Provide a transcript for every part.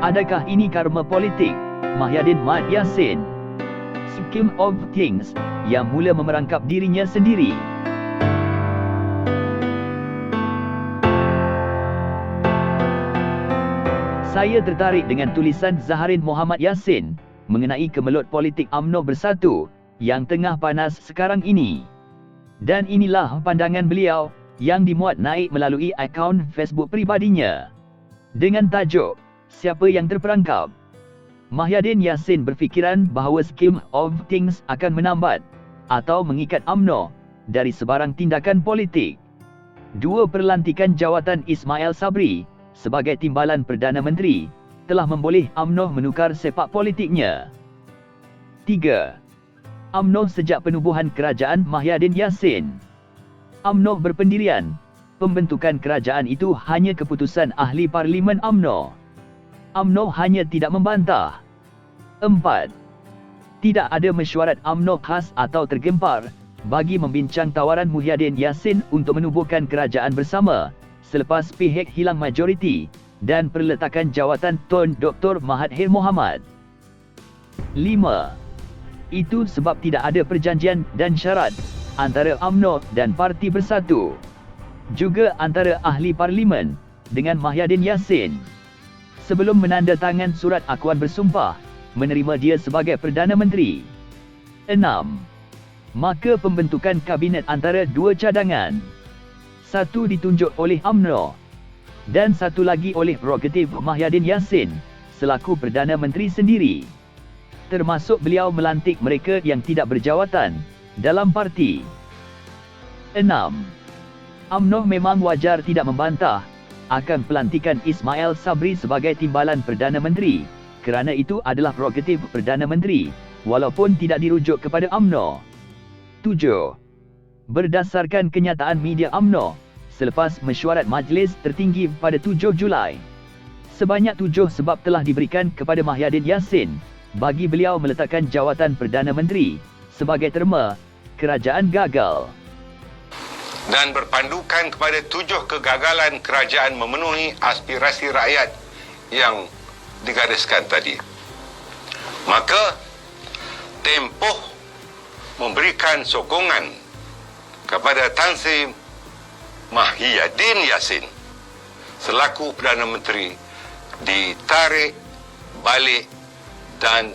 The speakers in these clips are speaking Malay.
Adakah ini karma politik Mahyadin Mat Yassin? Scheme of Things yang mula memerangkap dirinya sendiri. Saya tertarik dengan tulisan Zaharin Muhammad Yassin mengenai kemelut politik UMNO Bersatu yang tengah panas sekarang ini. Dan inilah pandangan beliau yang dimuat naik melalui akaun Facebook pribadinya. Dengan tajuk, Siapa yang terperangkap? Mahyadin Yassin berfikiran bahawa Scheme of Things akan menambat atau mengikat UMNO dari sebarang tindakan politik. 2 perlantikan jawatan Ismail Sabri sebagai timbalan Perdana Menteri telah memboleh UMNO menukar sepak politiknya. 3. UMNO sejak penubuhan kerajaan Mahyadin Yassin. UMNO berpendirian, pembentukan kerajaan itu hanya keputusan ahli parlimen UMNO. UMNO hanya tidak membantah. 4. Tidak ada mesyuarat UMNO khas atau tergempar bagi membincang tawaran Mahyadin Yassin untuk menubuhkan kerajaan bersama selepas PHEC hilang majoriti dan perletakan jawatan Tun Dr. Mahathir Mohamad. 5. Itu sebab tidak ada perjanjian dan syarat antara UMNO dan Parti Bersatu, juga antara ahli parlimen dengan Mahyadin Yassin. Sebelum menandatangan surat akuan bersumpah menerima dia sebagai Perdana Menteri. 6. Maka pembentukan kabinet antara 2 cadangan. 1 ditunjuk oleh UMNO dan 1 lagi oleh prerogatif Mahyadin Yassin selaku Perdana Menteri sendiri. Termasuk beliau melantik mereka yang tidak berjawatan dalam parti. 6. UMNO memang wajar tidak membantah akan pelantikan Ismail Sabri sebagai timbalan Perdana Menteri kerana itu adalah prerogatif Perdana Menteri walaupun tidak dirujuk kepada UMNO. 7. Berdasarkan kenyataan media UMNO selepas mesyuarat Majlis Tertinggi pada 7 Julai, sebanyak 7 sebab telah diberikan kepada Mahyadin Yassin bagi beliau meletakkan jawatan Perdana Menteri sebagai terma kerajaan gagal. Dan berpandukan kepada 7 kegagalan kerajaan memenuhi aspirasi rakyat yang digariskan tadi, maka Tempoh memberikan sokongan kepada Tan Sri Mahyadin Yassin selaku Perdana Menteri ditarik balik dan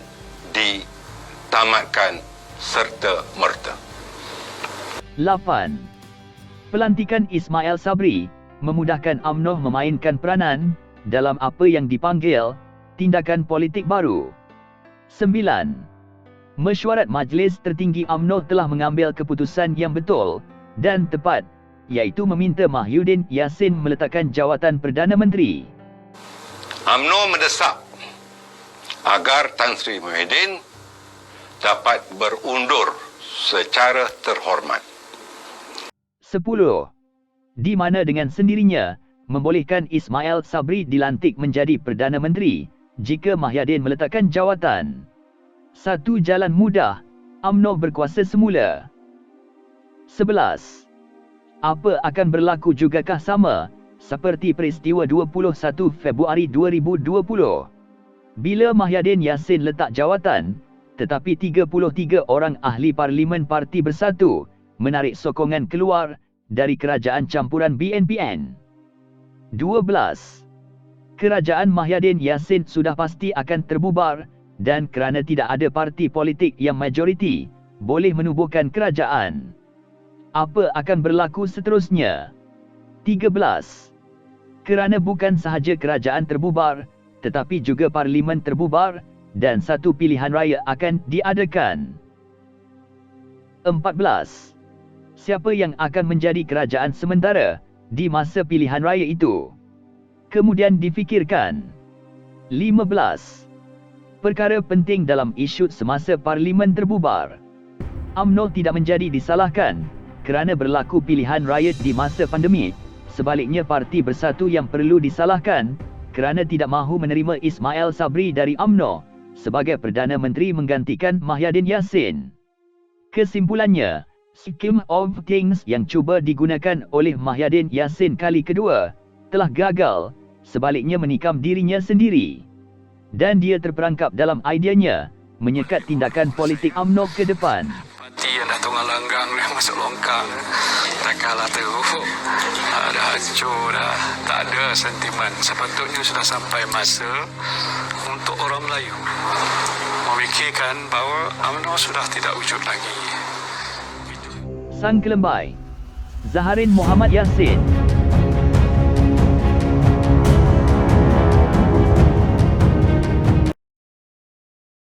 ditamatkan serta-merta. 8. Pelantikan Ismail Sabri memudahkan UMNO memainkan peranan dalam apa yang dipanggil tindakan politik baru. 9. Mesyuarat Majlis Tertinggi UMNO telah mengambil keputusan yang betul dan tepat, iaitu meminta Mahyadin Yassin meletakkan jawatan Perdana Menteri. UMNO mendesak agar Tan Sri Mahyadin dapat berundur secara terhormat. 10. Di mana dengan sendirinya membolehkan Ismail Sabri dilantik menjadi Perdana Menteri jika Mahyadin meletakkan jawatan. 1 jalan mudah UMNO berkuasa semula. 11. Apa akan berlaku jugakah sama seperti peristiwa 21 Februari 2020 bila Mahyadin Yassin letak jawatan tetapi 33 orang ahli parlimen Parti Bersatu menarik sokongan keluar dari kerajaan campuran BNPN. 12. Kerajaan Mahyadin Yassin sudah pasti akan terbubar dan kerana tidak ada parti politik yang majoriti boleh menubuhkan kerajaan. Apa akan berlaku seterusnya? 13. Kerana bukan sahaja kerajaan terbubar tetapi juga parlimen terbubar dan satu pilihan raya akan diadakan. 14. Siapa yang akan menjadi kerajaan sementara di masa pilihan raya itu? Kemudian difikirkan. 15. Perkara penting dalam isu semasa parlimen terbubar. UMNO tidak menjadi disalahkan kerana berlaku pilihan raya di masa pandemik. Sebaliknya Parti Bersatu yang perlu disalahkan kerana tidak mahu menerima Ismail Sabri dari UMNO sebagai Perdana Menteri menggantikan Mahyadin Yassin. Kesimpulannya, Scheme of Things yang cuba digunakan oleh Mahyadin Yassin kali kedua telah gagal, sebaliknya menikam dirinya sendiri. Dan dia terperangkap dalam ideanya menyekat tindakan politik UMNO ke depan. Parti yang dah tengah langgang dah masuk longkang. Tak kalah teruk. Dah hancur dah. Tak ada sentimen. Sepatutnya sudah sampai masa untuk orang Melayu memikirkan bahawa UMNO sudah tidak wujud lagi. Sang Kelembai, Zaharin Muhammad Yassin.